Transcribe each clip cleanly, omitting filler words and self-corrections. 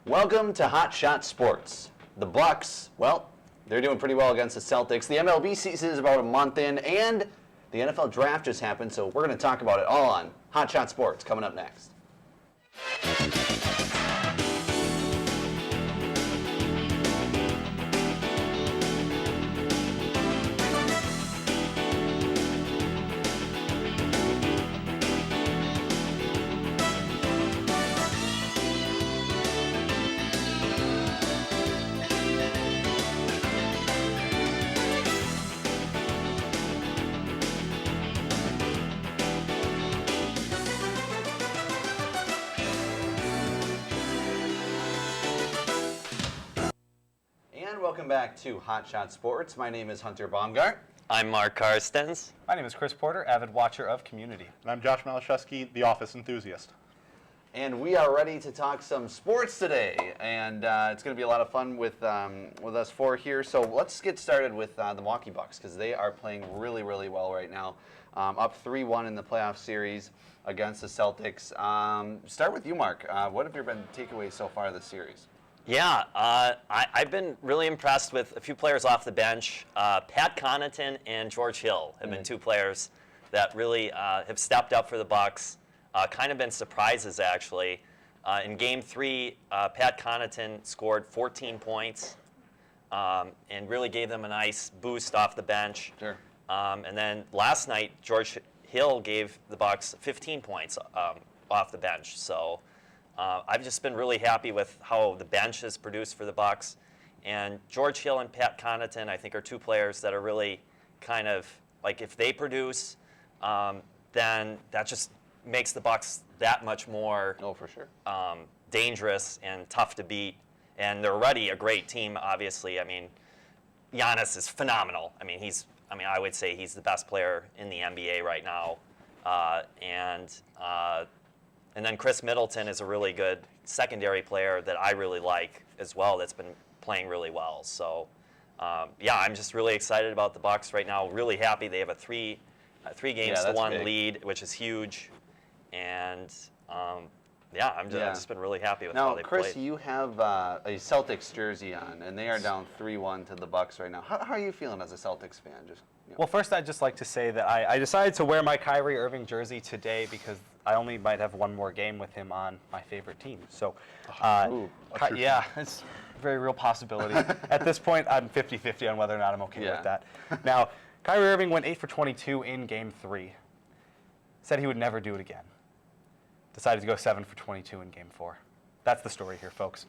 Welcome to Hot Shot Sports. The Bucks, well, they're doing pretty well against the Celtics. The MLB season is about a month in, and the NFL draft just happened, so we're going to talk about it all on Hot Shot Sports coming up next. And welcome back to Hot Shot Sports. My name is Hunter Baumgart. I'm Mark Karstens. My name is Chris Porter, avid watcher of Community. And I'm Josh Malashevsky, the Office enthusiast. And we are ready to talk some sports today. And it's going to be a lot of fun with us four here. So let's get started with the Milwaukee Bucks, because they are playing really, really well right now. Up 3-1 in the playoff series against the Celtics. Start with you, Mark. What have your been takeaways so far this series? Yeah, I've been really impressed with a few players off the bench. Pat Connaughton and George Hill have been two players that really have stepped up for the Bucks. Kind of been surprises, actually. In Game 3, Pat Connaughton scored 14 points and really gave them a nice boost off the bench. Sure. And then last night, George Hill gave the Bucks 15 points off the bench. So I've just been really happy with how the bench has produced for the Bucks. And George Hill and Pat Connaughton, I think, are two players that are really kind of like, if they produce, then that just makes the Bucks that much more for sure. Dangerous and tough to beat. And they're already a great team, obviously. I mean, Giannis is phenomenal. I would say he's the best player in the NBA right now. And then Chris Middleton is a really good secondary player that I really like as well, that's been playing really well. So, I'm just really excited about the Bucks right now. Really happy they have a three games to one lead, which is huge. And I've just been really happy with how they played. Now, Chris, you have a Celtics jersey on, and they are down 3-1 to the Bucks right now. How are you feeling as a Celtics fan? Well, first, I'd just like to say that I decided to wear my Kyrie Irving jersey today because I only might have one more game with him on my favorite team. So, it's a very real possibility. At this point, I'm 50-50 on whether or not I'm okay with that. Now, Kyrie Irving went 8 for 22 in Game 3. Said he would never do it again. Decided to go 7 for 22 in Game 4. That's the story here, folks.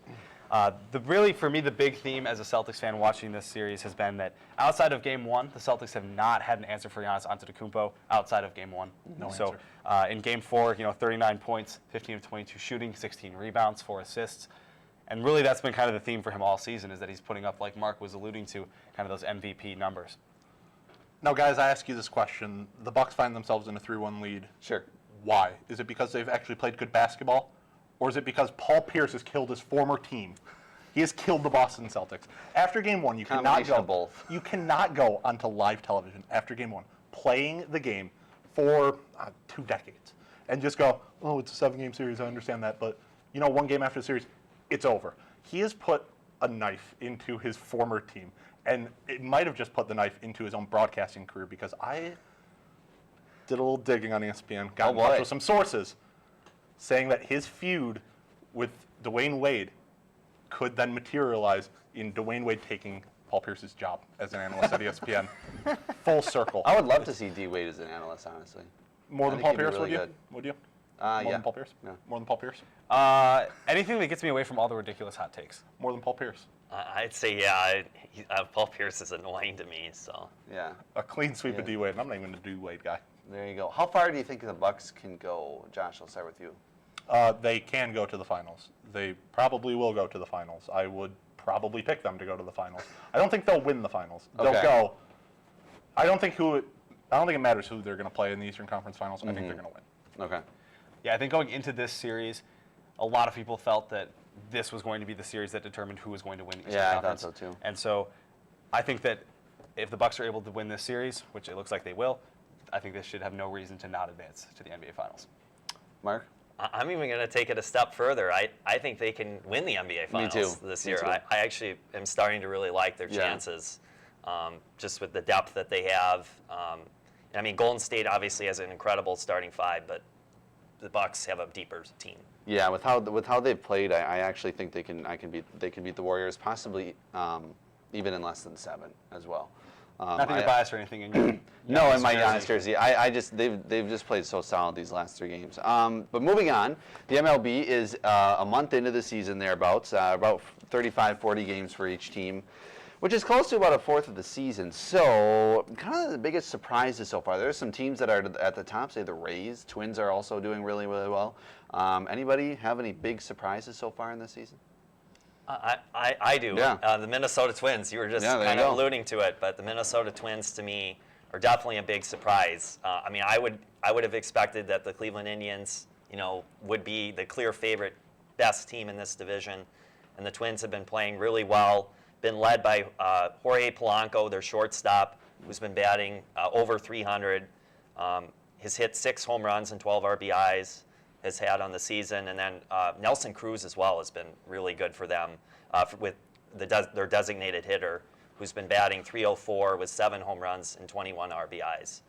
Really, for me, the big theme as a Celtics fan watching this series has been that outside of Game 1, the Celtics have not had an answer for Giannis Antetokounmpo outside of Game 1. No so, answer. In Game 4, 39 points, 15 of 22 shooting, 16 rebounds, 4 assists. And really, that's been kind of the theme for him all season, is that he's putting up, like Mark was alluding to, kind of those MVP numbers. Now, guys, I ask you this question. The Bucks find themselves in a 3-1 lead. Sure. Why? Is it because they've actually played good basketball? Or is it because Paul Pierce has killed his former team? He has killed the Boston Celtics. After Game 1, you cannot go. Both. You cannot go onto live television after Game 1, playing the game for 2 decades, and just go, oh, it's a 7-game series. I understand that, but one game after the series, it's over. He has put a knife into his former team, and it might have just put the knife into his own broadcasting career, because I did a little digging on ESPN, got in touch with some sources, saying that his feud with Dwayne Wade could then materialize in Dwayne Wade taking Paul Pierce's job as an analyst at ESPN. Full circle. I would love to see D. Wade as an analyst, honestly. More than Paul Pierce, really would you? good. Would you? More than Paul Pierce? No. More than Paul Pierce? Anything that gets me away from all the ridiculous hot takes. More than Paul Pierce? I'd say, Paul Pierce is annoying to me. So Yeah. A clean sweep of D. Wade, and I'm not even a D. Wade guy. There you go. How far do you think the Bucks can go? Josh, I'll start with you. They can go to the finals. They probably will go to the finals. I would probably pick them to go to the finals. I don't think they'll win the finals. They'll go. I don't think it matters who they're going to play in the Eastern Conference Finals. I think they're going to win. Okay. Yeah, I think going into this series, a lot of people felt that this was going to be the series that determined who was going to win the Eastern Conference. I thought so too. And so I think that if the Bucks are able to win this series, which it looks like they will, I think they should have no reason to not advance to the NBA Finals. Mark? I'm even going to take it a step further. I think they can win the NBA Finals this year. I actually am starting to really like their chances, just with the depth that they have. I mean, Golden State obviously has an incredible starting five, but the Bucks have a deeper team. Yeah, with how they've played, I actually think they can beat the Warriors, possibly even in less than 7 as well. Nothing to bias or anything in your No, in my Giannis jersey. I just they've just played so solid these last 3 games. But moving on, the MLB is a month into the season thereabouts, about 35, 40 games for each team, which is close to about a fourth of the season. So kind of the biggest surprises so far. There are some teams that are at the top, say the Rays. Twins are also doing really, really well. Anybody have any big surprises so far in this season? I do. Yeah. The Minnesota Twins, you were just kind of alluding to it, but the Minnesota Twins to me are definitely a big surprise. I mean, I would have expected that the Cleveland Indians, would be the clear favorite, best team in this division, and the Twins have been playing really well. Been led by Jorge Polanco, their shortstop, who's been batting over 300. Has hit 6 home runs and 12 RBIs. Has had on the season, and then Nelson Cruz as well has been really good for them with their designated hitter, who's been batting .304 with 7 home runs and 21 RBIs.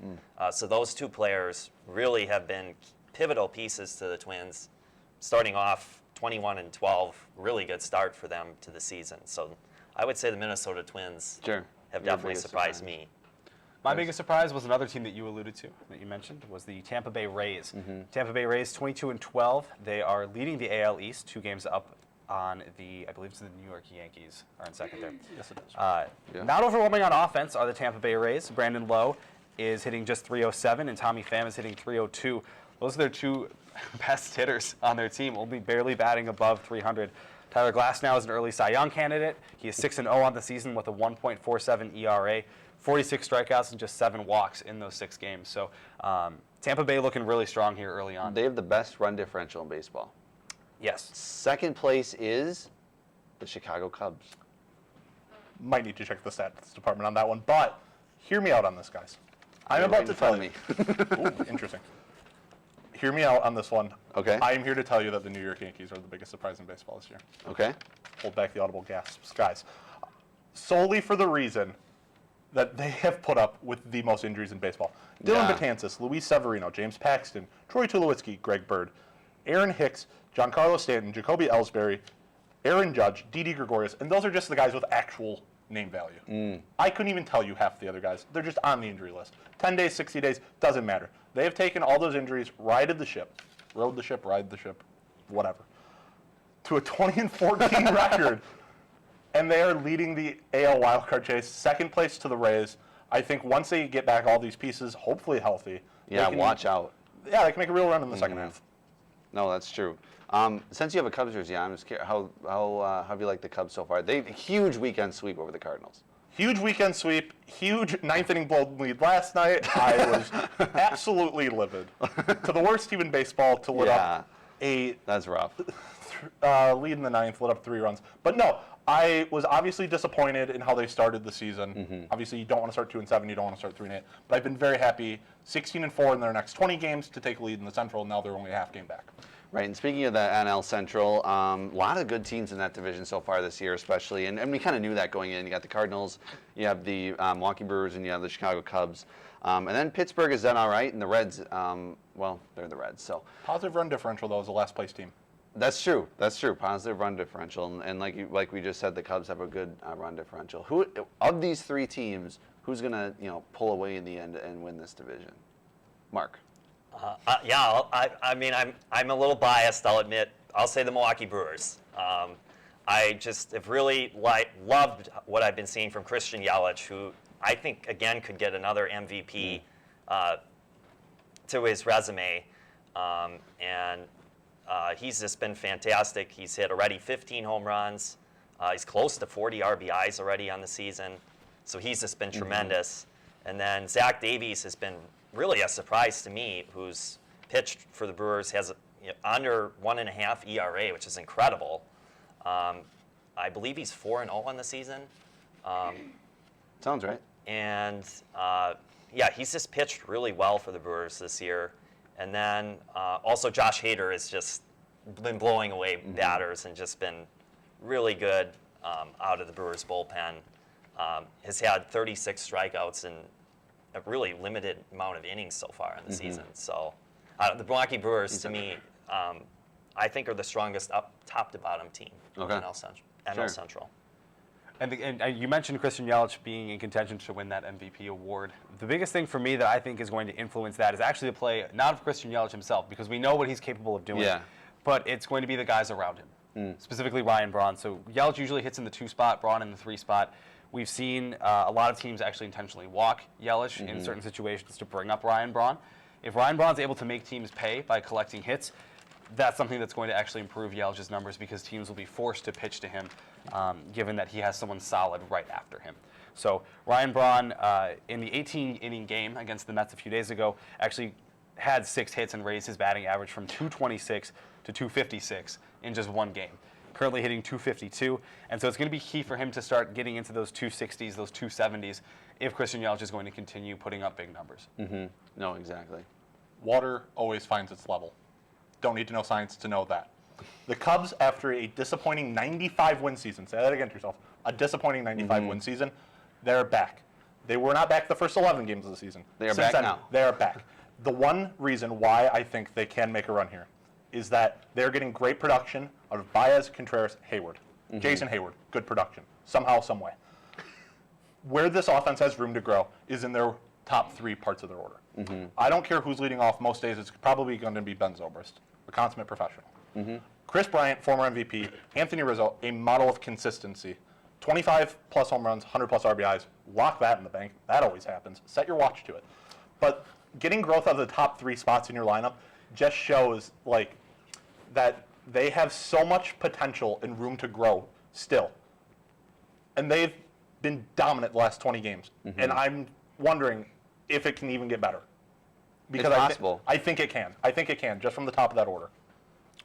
So those 2 players really have been pivotal pieces to the Twins, starting off 21-12, really good start for them to the season. So I would say the Minnesota Twins have definitely surprised me. My biggest surprise was another team that you alluded to, that you mentioned, was the Tampa Bay Rays. Tampa Bay Rays, 22-12. They are leading the AL East, 2 games up on I believe it's the New York Yankees are in second there. Yes, it is. Not overwhelming on offense are the Tampa Bay Rays. Brandon Lowe is hitting just .307, and Tommy Pham is hitting .302. Those are their 2 best hitters on their team, only barely batting above 300. Tyler Glasnow is an early Cy Young candidate. He is 6-0 on the season with a 1.47 ERA. 46 strikeouts and just 7 walks in those 6 games. So Tampa Bay looking really strong here early on. They have the best run differential in baseball. Yes. Second place is the Chicago Cubs. Might need to check the stats department on that one, but hear me out on this, guys. I'm about to tell you. Ooh, interesting. Hear me out on this one. Okay. I am here to tell you that the New York Yankees are the biggest surprise in baseball this year. Okay. Hold back the audible gasps, guys. Solely for the reason that they have put up with the most injuries in baseball. Dylan Betances, Luis Severino, James Paxton, Troy Tulowitzki, Greg Bird, Aaron Hicks, Giancarlo Stanton, Jacoby Ellsbury, Aaron Judge, Didi Gregorius, and those are just the guys with actual name value. I couldn't even tell you half the other guys. They're just on the injury list. 10 days, 60 days, doesn't matter. They have taken all those injuries, rode the ship, whatever, to a 20-14 record. And they are leading the AL wildcard chase, second place to the Rays. I think once they get back all these pieces, hopefully healthy. Watch out. Yeah, they can make a real run in the second half. No, that's true. Since you have a Cubs jersey, I'm just curious, how have you liked the Cubs so far? They huge weekend sweep over the Cardinals. Huge weekend sweep, huge ninth-inning blown lead last night. I was absolutely livid. To the worst team in baseball to lit up that's rough. lead in the ninth, lit up 3 runs. But no, I was obviously disappointed in how they started the season. Obviously, you don't want to start 2-7, you don't want to start 3-8. But I've been very happy. 16-4 in their next 20 games to take a lead in the Central. Now they're only a half game back. Right, and speaking of the NL Central, a lot of good teams in that division so far this year, especially, and we kind of knew that going in. You got the Cardinals, you have the Milwaukee Brewers, and you have the Chicago Cubs. And then Pittsburgh has done all right, and the Reds, well, they're the Reds. So Positive run differential, though, is the last place team. That's true. That's true. Positive run differential, and like we just said, the Cubs have a good run differential. Who of these 3 teams, who's gonna pull away in the end and win this division? Mark. I mean, I'm a little biased, I'll admit. I'll say the Milwaukee Brewers. I just have really loved what I've been seeing from Christian Yelich, who I think, again, could get another MVP to his resume. He's just been fantastic. He's hit already 15 home runs. He's close to 40 RBIs already on the season. So he's just been tremendous. And then Zach Davies has been really a surprise to me, who's pitched for the Brewers, has under 1.5 ERA, which is incredible. I believe he's 4-0 on the season. Sounds right. And he's just pitched really well for the Brewers this year. And then also Josh Hader has just been blowing away batters and just been really good out of the Brewers bullpen. Has had 36 strikeouts in a really limited amount of innings so far in the season. So the Milwaukee Brewers, to me, I think are the strongest top to bottom team in NL Central. And you mentioned Christian Yelich being in contention to win that MVP award. The biggest thing for me that I think is going to influence that is actually the play, not of Christian Yelich himself, because we know what he's capable of doing, but it's going to be the guys around him, specifically Ryan Braun. So Yelich usually hits in the 2 spot, Braun in the 3 spot. We've seen a lot of teams actually intentionally walk Yelich in certain situations to bring up Ryan Braun. If Ryan Braun's able to make teams pay by collecting hits, that's something that's going to actually improve Yelich's numbers because teams will be forced to pitch to him, given that he has someone solid right after him. So Ryan Braun, in the 18-inning game against the Mets a few days ago, actually had 6 hits and raised his batting average from 226 to 256 in just one game. Currently hitting 252, and so it's going to be key for him to start getting into those 260s, those 270s, if Christian Yelich is going to continue putting up big numbers. No, exactly. Water always finds its level. Don't need to know science to know that. The Cubs, after a disappointing 95-win season, say that again to yourself, a disappointing 95-win season, they're back. They were not back the first 11 games of the season. They are back now. They are back. The one reason why I think they can make a run here is that they're getting great production out of Baez, Contreras, Hayward. Jason Hayward, good production, somehow, some way. Where this offense has room to grow is in their top 3 parts of their order. I don't care who's leading off. Most days it's probably going to be Ben Zobrist, a consummate professional. Chris Bryant, former MVP, Anthony Rizzo, a model of consistency. 25-plus home runs, 100-plus RBIs. Lock that in the bank. That always happens. Set your watch to it. But getting growth out of the top 3 spots in your lineup just shows like that they have so much potential and room to grow still. And they've been dominant the last 20 games. And I'm wondering if it can even get better. Because It's possible. I think it can. I think it can, just from the top of that order.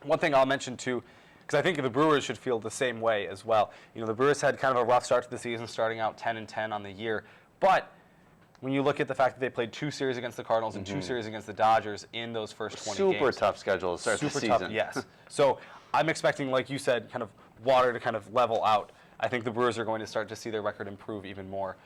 One thing I'll mention too, because I think the Brewers should feel the same way as well. You know, the Brewers had kind of a rough start to the season, starting out 10-10 on the year. But when you look at the fact that they played 2 series against the Cardinals and 2 series against the Dodgers in those first 20 games. Super tough schedule to start the season. Super tough, yes. So I'm expecting, like you said, kind of water to kind of level out. I think the Brewers are going to start to see their record improve even more.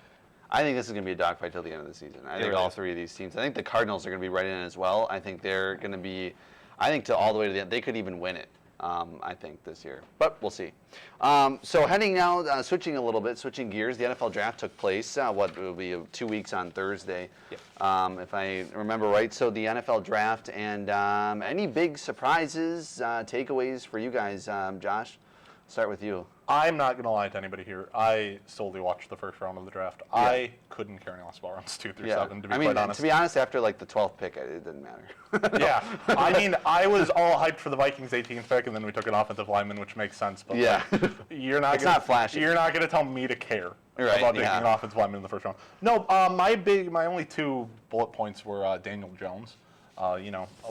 I think this is going to be a dogfight till the end of the season. I think all 3 of these teams. I think the Cardinals are going to be right in as well. I think they're going to be, to all the way to the end. They could even win it, I think, this year. But we'll see. So heading now, switching a little bit, switching gears. The NFL draft took place, it will be 2 weeks on Thursday, if I remember right. So the NFL draft, and any big surprises, takeaways for you guys, Josh? Start with you. I'm not going to lie to anybody here. I solely watched the first round of the draft. I couldn't care any less about rounds 2 through 7, to be quite honest. To be honest, after like the 12th pick, it didn't matter. Yeah. I mean, I was all hyped for the Vikings' 18th pick, and then we took an offensive lineman, which makes sense. But you're not not flashy. You're not going to tell me to care about taking an offensive lineman in the first round. No, my only 2 bullet points were Daniel Jones. A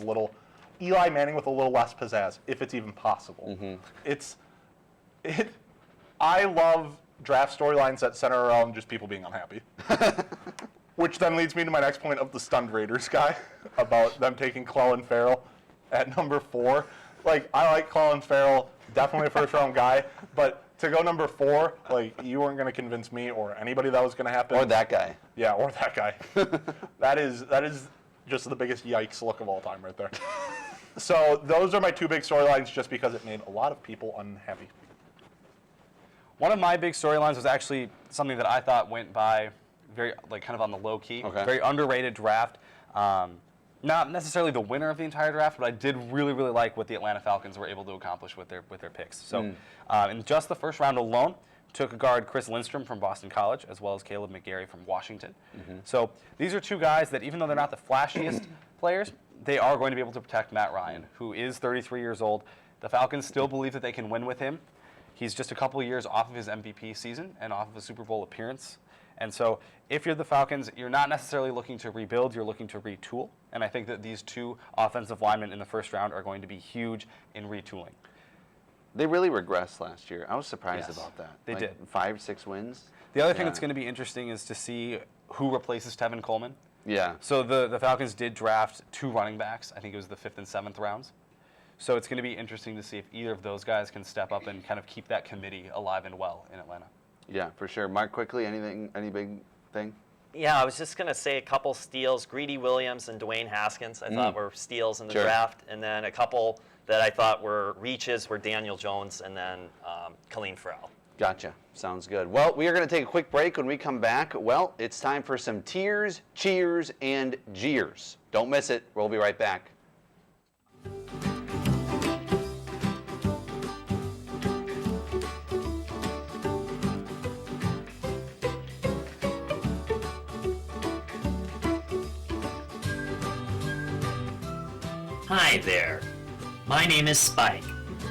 little Eli Manning with a little less pizzazz, if it's even possible. I love draft storylines that center around just people being unhappy. Which then leads me to my next point of the stunned Raiders guy, about them taking Clelin Ferrell at number 4. Like, I like Clelin Ferrell, definitely a first-round guy, but to go number 4, like, you weren't going to convince me or anybody that was going to happen. Or that guy. Yeah, or that guy. That is just the biggest yikes look of all time right there. So those are my 2 big storylines, just because it made a lot of people unhappy. One of my big storylines was actually something that I thought went by very, kind of on the low key. Very underrated draft. Not necessarily the winner of the entire draft, but I did really, really like what the Atlanta Falcons were able to accomplish with their picks. So in just the first round alone, took a guard Chris Lindstrom from Boston College, as well as Caleb McGarry from Washington. So these are 2 guys that, even though they're not the flashiest players, they are going to be able to protect Matt Ryan, who is 33 years old. The Falcons still believe that they can win with him. He's just a couple of years off of his MVP season and off of a Super Bowl appearance. And so if you're the Falcons, you're not necessarily looking to rebuild, you're looking to retool. And I think that these 2 offensive linemen in the first round are going to be huge in retooling. They really regressed last year. I was surprised about that. They did. 5, 6 wins. The other thing that's going to be interesting is to see who replaces Tevin Coleman. Yeah. So the Falcons did draft 2 running backs. I think it was the 5th and 7th rounds. So it's going to be interesting to see if either of those guys can step up and kind of keep that committee alive and well in Atlanta. Yeah, for sure. Mark, quickly, any big thing? Yeah, I was just going to say a couple steals. Greedy Williams and Dwayne Haskins I thought were steals in the Sure. draft. And then a couple that I thought were reaches were Daniel Jones and then Colleen Farrell. Gotcha. Sounds good. Well, we are going to take a quick break. When we come back, well, it's time for some tears, cheers, and jeers. Don't miss it. We'll be right back. Hi there. My name is Spike.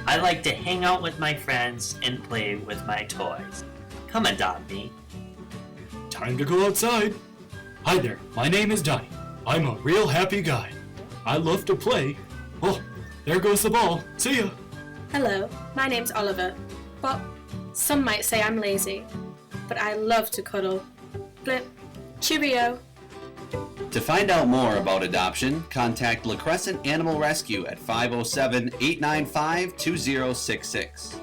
I like to hang out with my friends and play with my toys. Come adopt me. Time to go outside. Hi there, my name is Donnie. I'm a real happy guy. I love to play. Oh, there goes the ball. See ya. Hello, my name's Oliver. Well, some might say I'm lazy, but I love to cuddle. Blip. Cheerio. To find out more about adoption, contact La Crescent Animal Rescue at 507-895-2066. All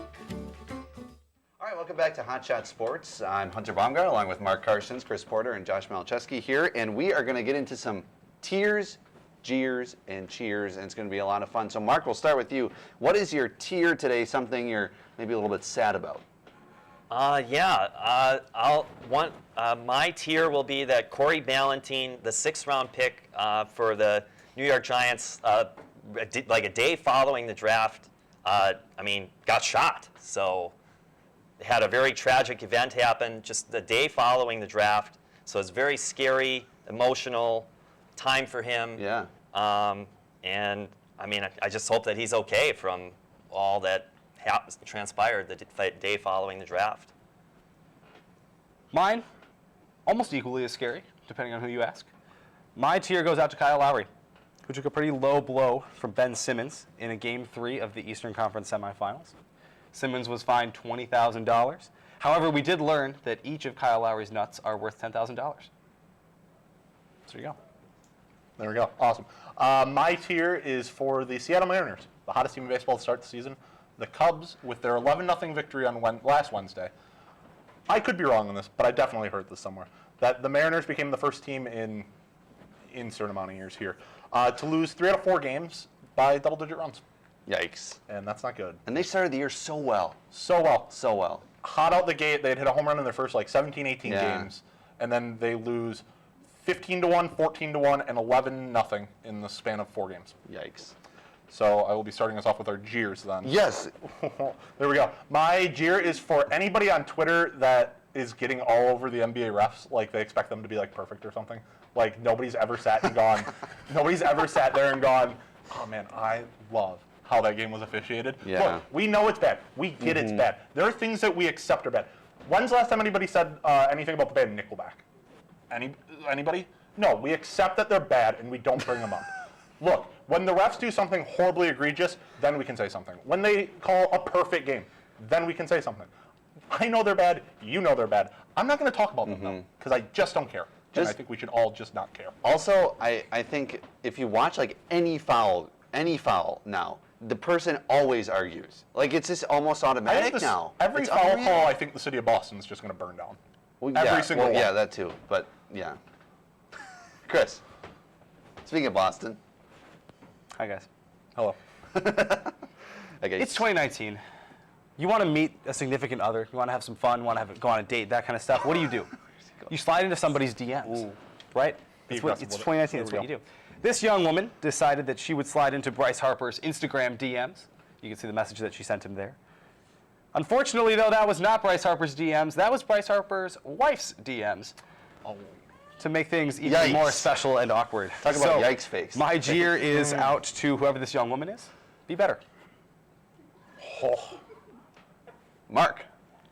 right, welcome back to Hot Shot Sports. I'm Hunter Baumgart, along with Mark Carstens, Chris Porter, and Josh Malcheski here, and we are going to get into some tears, jeers, and cheers, and it's going to be a lot of fun. So, Mark, we'll start with you. What is your tear today? Something you're maybe a little bit sad about? My tier will be that Corey Ballentine, the 6th-round pick for the New York Giants, like a day following the draft, got shot. So had a very tragic event happen just the day following the draft. So it's very scary, emotional time for him. Yeah. I just hope that he's okay from all that transpired the day following the draft. Mine, almost equally as scary, depending on who you ask. My tier goes out to Kyle Lowry, who took a pretty low blow from Ben Simmons in a Game 3 of the Eastern Conference semifinals. Simmons was fined $20,000. However, we did learn that each of Kyle Lowry's nuts are worth $10,000. So there you go. There we go. Awesome. My tier is for the Seattle Mariners, the hottest team in baseball to start the season. The Cubs, with their 11-0 victory on last Wednesday. I could be wrong on this, but I definitely heard this somewhere. That the Mariners became the first team in certain amount of years here to lose 3 out of 4 games by double-digit runs. Yikes. And that's not good. And they started the year so well. So well. So well. Hot out the gate. They'd hit a home run in their first 17, 18 Yeah. games. And then they lose 15-1, 14-1, and 11-0 in the span of 4 games. Yikes. So I will be starting us off with our jeers then. Yes. There we go. My jeer is for anybody on Twitter that is getting all over the NBA refs, like they expect them to be like perfect or something. Like nobody's ever sat and gone, nobody's ever sat there and gone, oh man, I love how that game was officiated. Yeah. Look, we know it's bad. We get it's bad. There are things that we accept are bad. When's the last time anybody said anything about the band Nickelback? Anybody? No, we accept that they're bad and we don't bring them up. Look, when the refs do something horribly egregious, then we can say something. When they call a perfect game, then we can say something. I know they're bad. You know they're bad. I'm not going to talk about them, though, because I just don't care. And I think we should all just not care. Also, I think if you watch like any foul now, the person always argues. Like it's just almost automatic now. Every It's foul unreal. call, I think the city of Boston is just going to burn down. Well, every yeah, single well, one. Yeah, that too. But yeah. Chris, speaking of Boston, Hi, guys. Hello. okay, It's 2019. You want to meet a significant other. You want to have some fun. Want to go on a date, that kind of stuff. What do? You slide into somebody's DMs, right? Be It's 2019. That's what you do. This young woman decided that she would slide into Bryce Harper's Instagram DMs. You can see the message that she sent him there. Unfortunately, though, that was not Bryce Harper's DMs. That was Bryce Harper's wife's DMs. Oh. To make things even Yikes. more special and awkward. Talk about yikes face. My jeer is out to whoever this young woman is. Be better. Oh. Mark.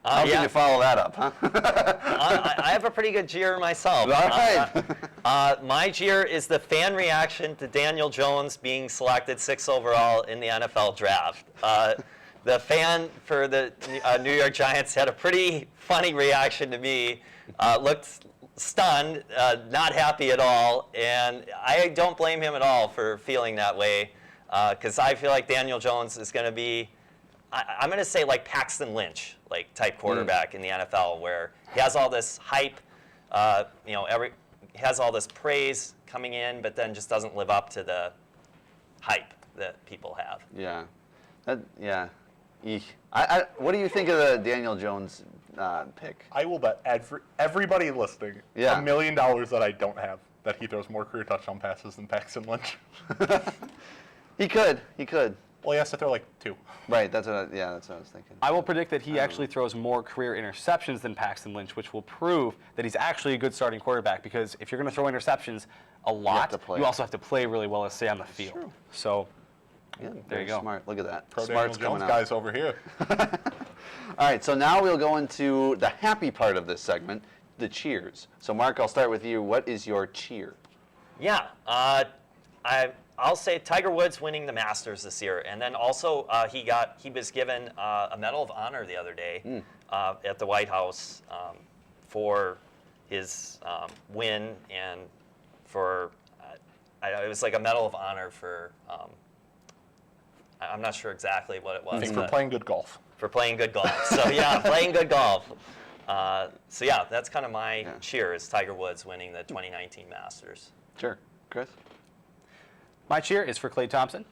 How can you follow that up, huh? I have a pretty good jeer myself. All right. My jeer is the fan reaction to Daniel Jones being selected 6th overall in the NFL draft. The fan for the New York Giants had a pretty funny reaction to me. Looked stunned, not happy at all, and I don't blame him at all for feeling that way, because I feel like Daniel Jones is going to be, I'm going to say like Paxton Lynch, like type quarterback in the NFL, where he has all this hype, he has all this praise coming in, but then just doesn't live up to the hype that people have. Yeah. Yeah. Eek. What do you think of the Daniel Jones pick? I will bet everybody listening Yeah. $1 million that I don't have that he throws more career touchdown passes than Paxton Lynch. He could. Well, he has to throw like 2. Right. That's what I was thinking. I will predict that he actually throws more career interceptions than Paxton Lynch, which will prove that he's actually a good starting quarterback. Because if you're going to throw interceptions a lot, to play. you also have to play really well to stay on the field. true. So Yeah, there very you go. Smart. Look at that. Pro Smart's Daniel coming Jones out. guys over here. All right, so now we'll go into the happy part of this segment, the cheers. So, Mark, I'll start with you. What is your cheer? Yeah, I'll say Tiger Woods winning the Masters this year, and then also he was given a Medal of Honor the other day at the White House for his win, and for it was like a Medal of Honor for I'm not sure exactly what it was. I think for but playing good golf. for playing good golf. So yeah, playing good golf. So yeah, that's kind of my cheer is Tiger Woods winning the 2019 Masters. Sure. Chris? my cheer is for Klay Thompson.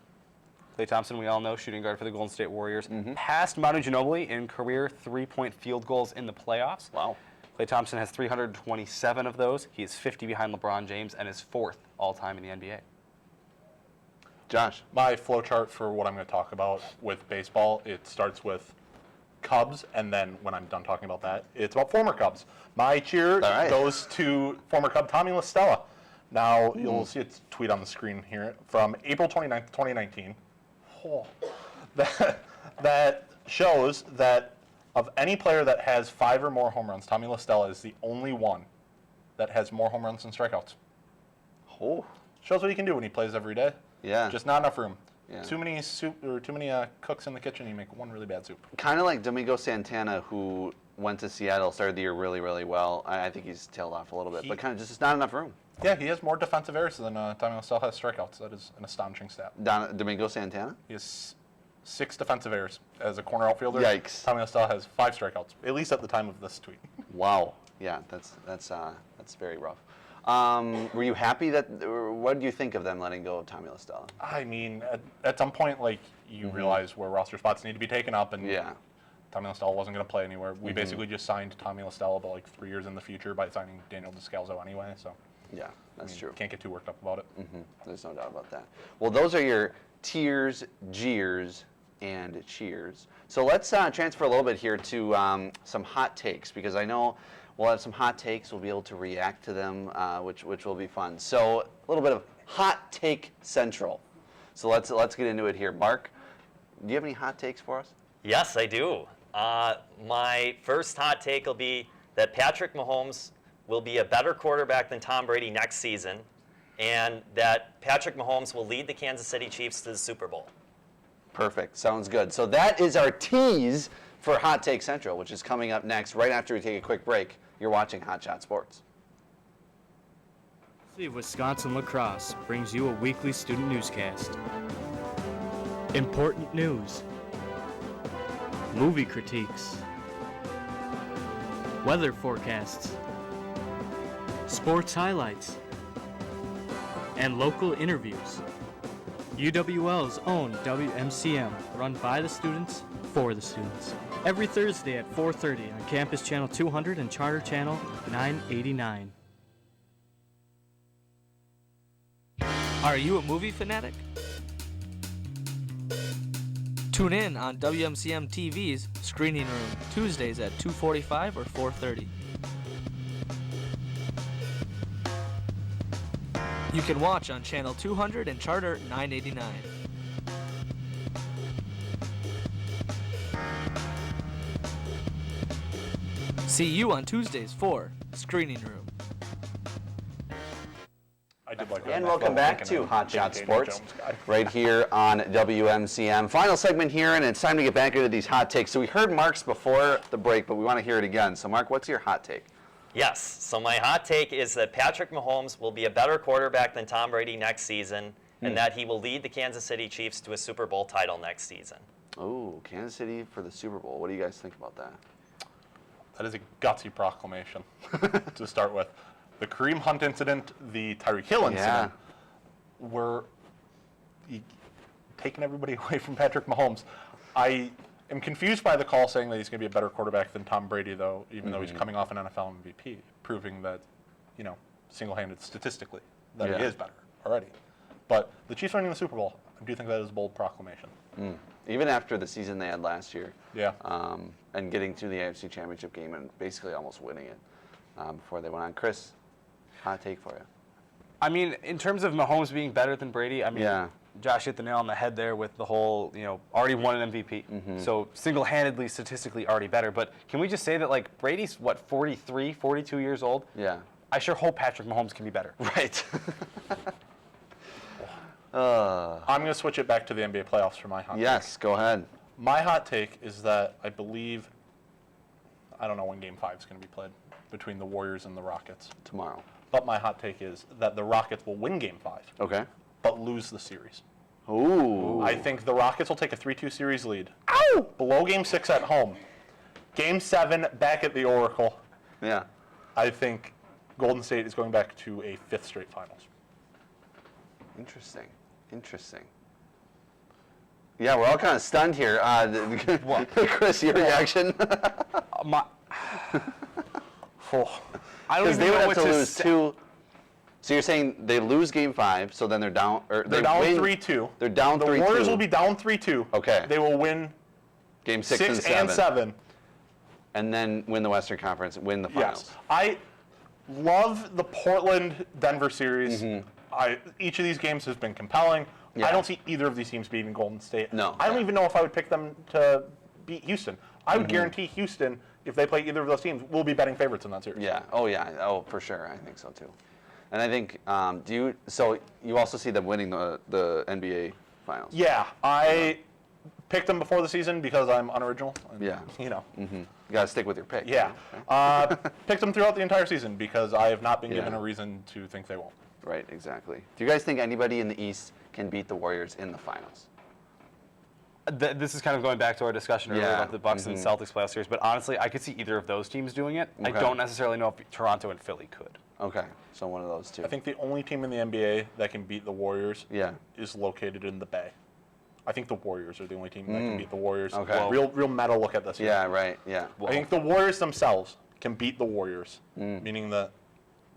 Klay Thompson, we all know, shooting guard for the Golden State Warriors. Passed Manu Ginobili in career 3-point field goals in the playoffs. Wow. Klay Thompson has 327 of those. He is 50 behind LeBron James and is 4th all-time in the NBA. Josh? My flow chart for what I'm going to talk about with baseball, it starts with Cubs, and then when I'm done talking about that, it's about former Cubs. My cheer right. goes to former Cub Tommy La Stella. Now, you'll see its tweet on the screen here from April 29th, 2019. Oh. That shows that of any player that has 5 or more home runs, Tommy La Stella is the only one that has more home runs than strikeouts. Oh. Shows what he can do when he plays every day. Yeah. Just not enough room. Yeah. Too many cooks in the kitchen. You make one really bad soup. Kind of like Domingo Santana, who went to Seattle, started the year really, really well. I think he's tailed off a little bit, but kind of just not enough room. Yeah, he has more defensive errors than Tommy La Stella has strikeouts. That is an astonishing stat. Domingo Santana? He has 6 defensive errors as a corner outfielder. Yikes. Tommy La Stella has 5 strikeouts, at least at the time of this tweet. Wow. Yeah, that's very rough. Were you happy what did you think of them letting go of Tommy La Stella? I mean, at some point, like, you realize where roster spots need to be taken up, and Yeah. Tommy La Stella wasn't going to play anywhere. We basically just signed Tommy La Stella about like 3 years in the future by signing Daniel Descalzo anyway, so Yeah, that's true. can't get too worked up about it. There's no doubt about that. Well, those are your tears, jeers, and cheers. So let's transfer a little bit here to some hot takes, because I know we'll have some hot takes. We'll be able to react to them, which will be fun. So a little bit of hot take central. So let's get into it here. Mark, do you have any hot takes for us? Yes, I do. My first hot take will be that Patrick Mahomes will be a better quarterback than Tom Brady next season, and that Patrick Mahomes will lead the Kansas City Chiefs to the Super Bowl. Perfect. Sounds good. So that is our tease for Hot Take Central, which is coming up next, right after we take a quick break. You're watching Hot Shot Sports. Wisconsin Lacrosse brings you a weekly student newscast. Important news. Movie critiques. Weather forecasts. Sports highlights. And local interviews. UWL's own WMCM, run by the students, for the students. Every Thursday at 4:30 on Campus Channel 200 and Charter Channel 989. Are you a movie fanatic? Tune in on WMCM TV's Screening Room, Tuesdays at 2:45 or 4:30. You can watch on Channel 200 and Charter 989. See you on Tuesdays for Screening Room. I did like that. And That's welcome well back taken to in. Hot Shot Daniel Sports, Jones guy. right here on WMCM. Final segment here, and it's time to get back into these hot takes. So we heard Mark's before the break, but we want to hear it again. So Mark, what's your hot take? Yes. So my hot take is that Patrick Mahomes will be a better quarterback than Tom Brady next season, and that he will lead the Kansas City Chiefs to a Super Bowl title next season. Oh, Kansas City for the Super Bowl. What do you guys think about that? That is a gutsy proclamation to start with. The Kareem Hunt incident, the Tyreek Hill incident, were taking everybody away from Patrick Mahomes. I am confused by the call saying that he's going to be a better quarterback than Tom Brady, though, even though he's coming off an NFL MVP, proving that, single-handed statistically, that he is better already. But the Chiefs winning the Super Bowl, I do think that is a bold proclamation. Even after the season they had last year. Yeah. And getting to the AFC Championship game and basically almost winning it before they went on. Chris, hot take for you. I mean, in terms of Mahomes being better than Brady, I mean, Josh hit the nail on the head there with the whole, already won an MVP. So single-handedly, statistically already better. But can we just say that, like, Brady's, 43, 42 years old? Yeah. I sure hope Patrick Mahomes can be better. Right. I'm going to switch it back to the NBA playoffs for my hot take. Yes, go ahead. My hot take is that I believe, I don't know when Game 5 is going to be played between the Warriors and the Rockets. Tomorrow. But my hot take is that the Rockets will win Game 5, Okay. but lose the series. Ooh. I think the Rockets will take a 3-2 series lead. Ow! Below Game 6 at home. Game 7 back at the Oracle. Yeah. I think Golden State is going back to a 5th straight finals. Interesting. Yeah, we're all kind of stunned here. Chris, your reaction? I don't Because even they would know have what to lose say. two. So you're saying they lose Game 5, so then they're down, or They're down win, 3-2. They're down 3-2. The Warriors will be down 3-2. Okay. They will win Game 6 6 and 7, 7. and then win the Western Conference, win the finals. Yes. I love the Portland-Denver series. Each of these games has been compelling. Yeah. I don't see either of these teams beating Golden State. No. I don't even know if I would pick them to beat Houston. I would guarantee Houston, if they play either of those teams, will be betting favorites in that series. Yeah. Oh, yeah. Oh, for sure. I think so too. And I think so you also see them winning the NBA finals? Yeah, I picked them before the season because I'm unoriginal. And, Yeah. You know. You got to stick with your pick. Yeah. Picked them throughout the entire season because I have not been given Yeah. a reason to think they won't. Right. Exactly. Do you guys think anybody in the East can beat the Warriors in the finals? This is kind of going back to our discussion earlier Yeah. about the Bucks and Celtics playoff series, but honestly, I could see either of those teams doing it. I Okay. don't necessarily know if Toronto and Philly could. Okay. So one of those two. I think the only team in the NBA that can beat the Warriors Yeah. is located in the Bay. I think the Warriors are the only team that can beat the Warriors. Okay. Real meta look at this. Yeah. Right. Yeah. I think the Warriors themselves can beat the Warriors, meaning that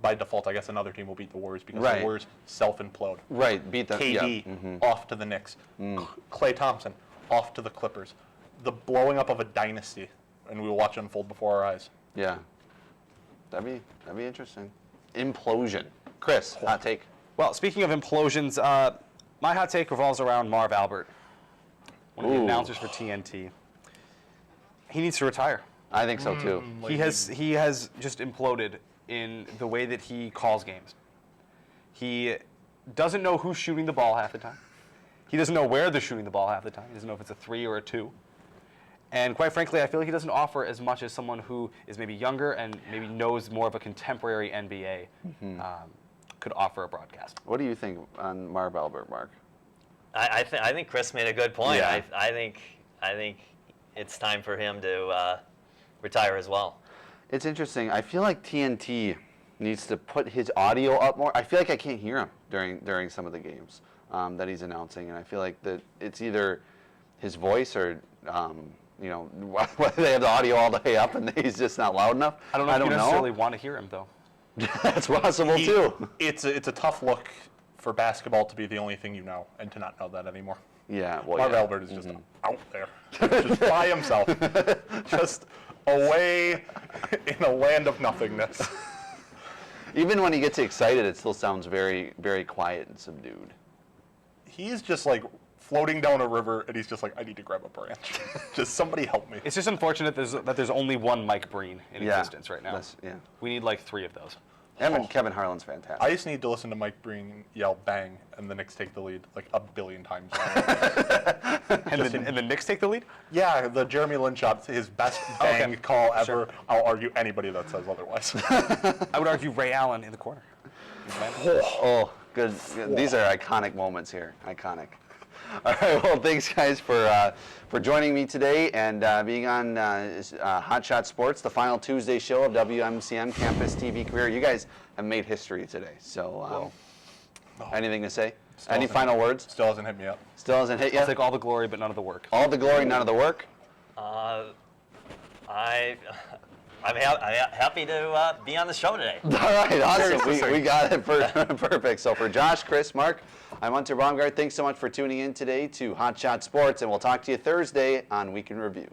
by default, I guess another team will beat the Warriors because Right. the Warriors self-implode. Right. Beat the KD Yeah. off to the Knicks. Klay Thompson off to the Clippers. The blowing up of a dynasty, and we will watch it unfold before our eyes. Yeah. That'd be interesting. Implosion. Chris, hot take. Well, speaking of implosions, my hot take revolves around Marv Albert, one of the Ooh. announcers for TNT. He needs to retire. I think so too. He has just imploded in the way that he calls games. He doesn't know who's shooting the ball half the time. He doesn't know where they're shooting the ball half the time. He doesn't know if it's a 3 or a 2. And quite frankly, I feel like he doesn't offer as much as someone who is maybe younger and maybe knows more of a contemporary NBA could offer a broadcast. What do you think on Marv Albert, Mark? I think Chris made a good point. Yeah. I think it's time for him to retire as well. It's interesting. I feel like TNT needs to put his audio up more. I feel like I can't hear him during some of the games that he's announcing, and I feel like that it's either his voice or whether they have the audio all the way up and he's just not loud enough. I don't know if you necessarily want to hear him, though. That's possible too. It's a tough look for basketball to be the only thing you know and to not know that anymore. Yeah. Well, Marv yeah. Albert is just out there, just by himself, just away in a land of nothingness. Even when he gets excited, it still sounds very, very quiet and subdued. He's just like floating down a river, and he's just like, I need to grab a branch. Just somebody help me. It's just unfortunate that there's only one Mike Breen in existence right now. Yeah. We need like 3 of those. Kevin Harlan's fantastic. I just need to listen to Mike Breen yell "bang" and the Knicks take the lead like a billion times. And the Knicks take the lead? Yeah, the Jeremy Lin shot, his best bang call ever. Sure. I'll argue anybody that says otherwise. I would argue Ray Allen in the corner. Oh, good. These are iconic moments here. Iconic. All right. Well, thanks, guys, for joining me today and being on Hot Shot Sports, the final Tuesday show of WMCM Campus TV Career. You guys have made history today. So, anything to say? Any final words? Still hasn't hit me up. Still hasn't hit you? I'll take all the glory, but none of the work. All the glory, none of the work? I'm happy to be on the show today. All right, awesome. We got it. Perfect. So for Josh, Chris, Mark, I'm Hunter Baumgart. Thanks so much for tuning in today to Hot Shot Sports, and we'll talk to you Thursday on Week in Review.